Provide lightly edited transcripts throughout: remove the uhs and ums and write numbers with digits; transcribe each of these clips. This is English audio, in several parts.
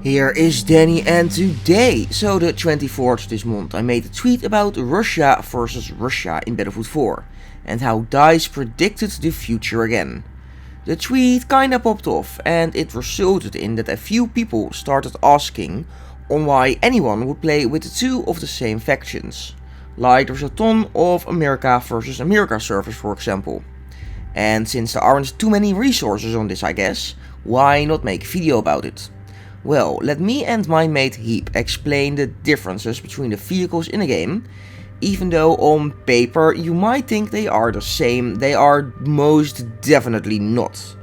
Here is Danny, and today, so the 24th this month, I made a tweet about Russia versus Russia in Battlefield 4 and how DICE predicted the future again. The tweet kinda popped off and it resulted in that a few people started asking on why anyone would play with the two of the same factions. Like there's a ton of America versus America servers, for example. And since there aren't too many resources on this, I guess, why not make a video about it? Well, let me and my mate Heap explain the differences between the vehicles in a game. Even though on paper you might think they are the same, they are most definitely not.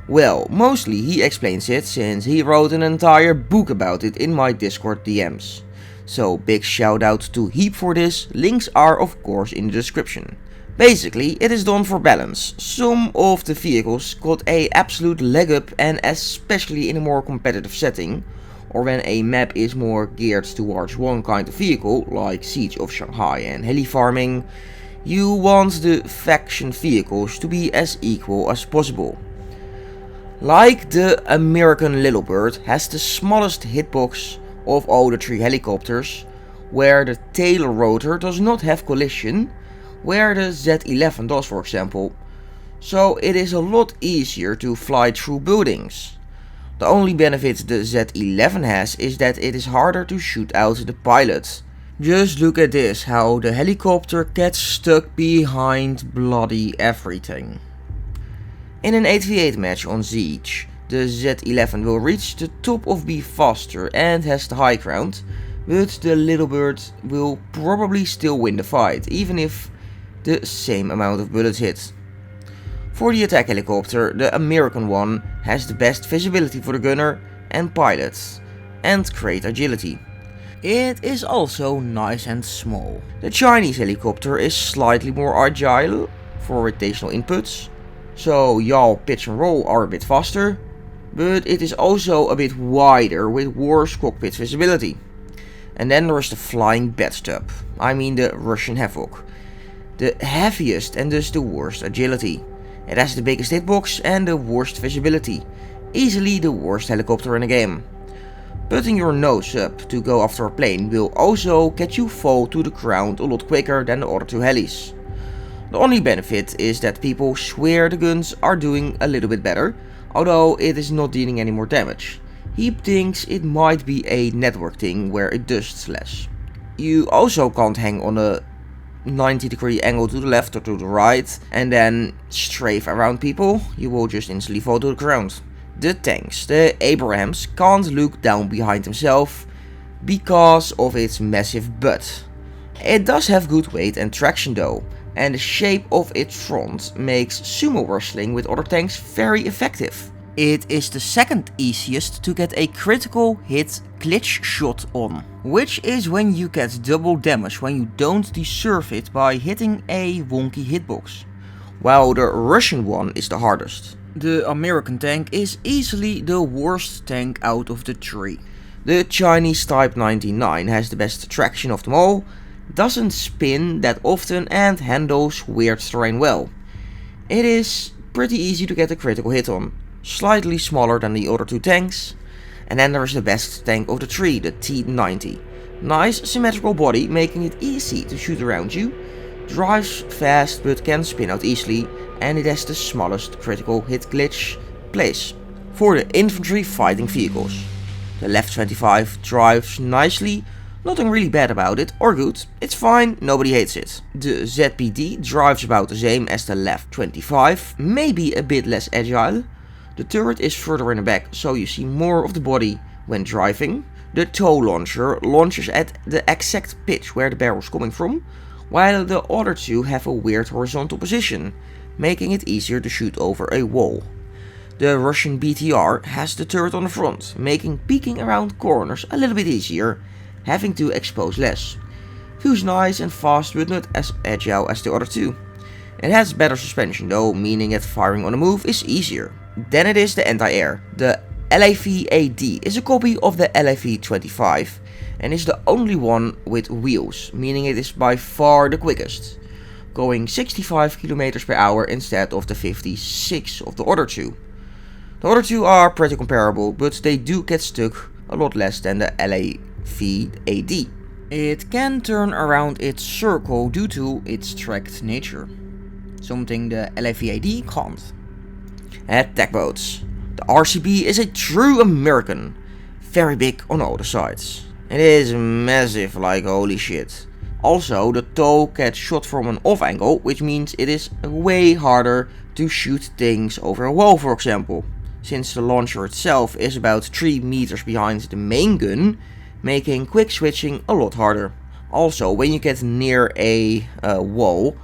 Well, mostly he explains it since he wrote an entire book about it in my Discord DMs. So big shout out to Heap for this, links are of course in the description. Basically, it is done for balance. Some of the vehicles got a absolute leg up, and especially in a more competitive setting, or when a map is more geared towards one kind of vehicle, like Siege of Shanghai and heli farming, you want the faction vehicles to be as equal as possible. Like the American Little Bird has the smallest hitbox of all the three helicopters, where the tail rotor does not have collision, where the Z11 does, for example, so it is a lot easier to fly through buildings. The only benefit the Z11 has is that it is harder to shoot out the pilot. Just look at this, how the helicopter gets stuck behind bloody everything. In an 8v8 match on Siege, the Z11 will reach the top of B faster and has the high ground, but the Little Bird will probably still win the fight, even if the same amount of bullets hit. For the attack helicopter, the American one has the best visibility for the gunner and pilots, and great agility. It is also nice and small. The Chinese helicopter is slightly more agile for rotational inputs, so yaw, pitch and roll are a bit faster, but it is also a bit wider with worse cockpit visibility. And then there is the flying bathtub, I mean the Russian Havoc. The heaviest and thus the worst agility. It has the biggest hitbox and the worst visibility. Easily the worst helicopter in the game. Putting your nose up to go after a plane will also get you fall to the ground a lot quicker than the other two helis. The only benefit is that people swear the guns are doing a little bit better, although it is not dealing any more damage. Heap thinks it might be a network thing where it does less. You also can't hang on a 90-degree angle to the left or to the right and then strafe around people, you will just instantly fall to the ground. The tanks, the Abrams, can't look down behind himself because of its massive butt. It does have good weight and traction though, and the shape of its front makes sumo wrestling with other tanks very effective. It is the second easiest to get a critical hit glitch shot on, which is when you get double damage when you don't deserve it by hitting a wonky hitbox, while the Russian one is the hardest. The American tank is easily the worst tank out of the three. The Chinese Type 99 has the best traction of them all, doesn't spin that often and handles weird terrain well. It is pretty easy to get a critical hit on. Slightly smaller than the other two tanks. And then there is the best tank of the three, the T90. Nice symmetrical body, making it easy to shoot around you. Drives fast but can spin out easily, and it has the smallest critical hit glitch place. For the infantry fighting vehicles, the Left 25 drives nicely, nothing really bad about it or good, it's fine, nobody hates it. The ZPD drives about the same as the Left 25, maybe a bit less agile. The turret is further in the back, so you see more of the body when driving. The tow launcher launches at the exact pitch where the barrel is coming from, while the other two have a weird horizontal position, making it easier to shoot over a wall. The Russian BTR has the turret on the front, making peeking around corners a little bit easier, having to expose less. Feels nice and fast but not as agile as the other two. It has better suspension though, meaning that firing on the move is easier. Then it is the anti-air. The LAV-AD is a copy of the LAV-25 and is the only one with wheels, meaning it is by far the quickest, going 65 km per hour instead of the 56 of the other two. The other two are pretty comparable, but they do get stuck a lot less than the LAV-AD. It can turn around its circle due to its tracked nature, something the LAV-AD can't. Attack boats. The RCB is a true American, very big on all the sides. It is massive like holy shit. Also, the tow gets shot from an off angle, which means it is way harder to shoot things over a wall, for example, since the launcher itself is about 3 meters behind the main gun, making quick switching a lot harder. Also, when you get near a wall,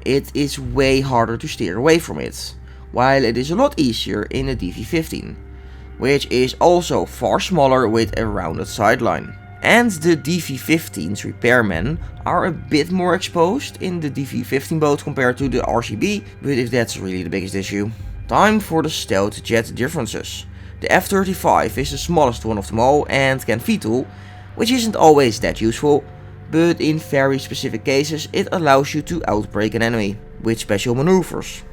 it is way harder to steer away from it, while it is a lot easier in the DV15, which is also far smaller with a rounded sideline. And the DV15's repairmen are a bit more exposed in the DV15 boat compared to the RCB, but if that's really the biggest issue. Time for the stealth jet differences. The F-35 is the smallest one of them all and can VTOL, which isn't always that useful, but in very specific cases it allows you to outbrake an enemy with special maneuvers.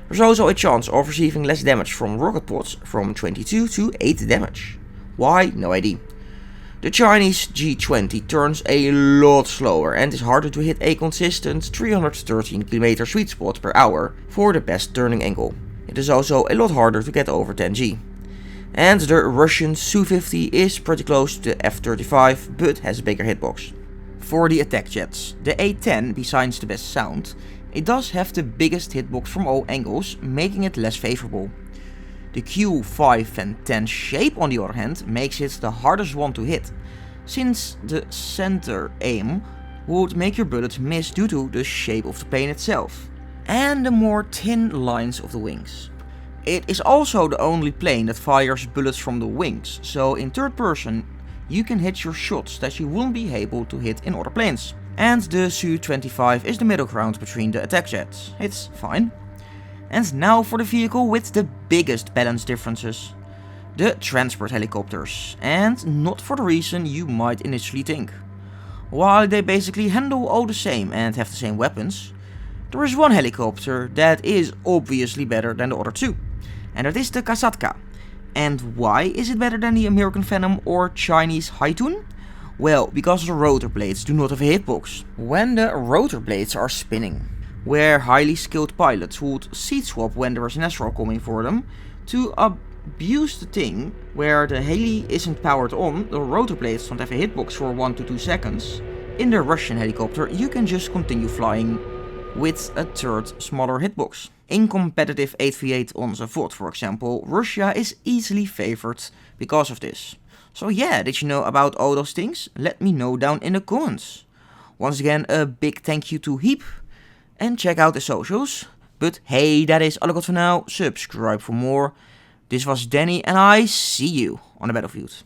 There's also a chance of receiving less damage from rocket pods from 22 to 8 damage. Why? No idea. The Chinese G20 turns a lot slower and is harder to hit a consistent 313 km sweet spot per hour for the best turning angle. It is also a lot harder to get over 10G. And the Russian Su-50 is pretty close to the F-35 but has a bigger hitbox. For the attack jets, the A-10, besides the best sound, it does have the biggest hitbox from all angles, making it less favorable. The Q5 and 10 shape on the other hand makes it the hardest one to hit, since the center aim would make your bullets miss due to the shape of the plane itself, and the more thin lines of the wings. It is also the only plane that fires bullets from the wings, so in third person you can hit your shots that you won't be able to hit in other planes. And the Su-25 is the middle ground between the attack jets. It's fine. And now for the vehicle with the biggest balance differences. The transport helicopters, and not for the reason you might initially think. While they basically handle all the same and have the same weapons, there is one helicopter that is obviously better than the other two, and that is the Kasatka. And why is it better than the American Phantom or Chinese Haitun? Well, because the rotor blades do not have a hitbox when the rotor blades are spinning, where highly skilled pilots would seat swap when there is an asteroid coming for them to abuse the thing where the heli isn't powered on, the rotor blades don't have a hitbox for 1 to 2 seconds. In the Russian helicopter you can just continue flying with a third smaller hitbox. In competitive 8v8 on the VOD, for example, Russia is easily favored because of this. So yeah, did you know about all those things? Let me know down in the comments. Once again, a big thank you to Heap, and check out the socials. But hey, that is all I got for now. Subscribe for more. This was Danny, and I see you on the battlefield.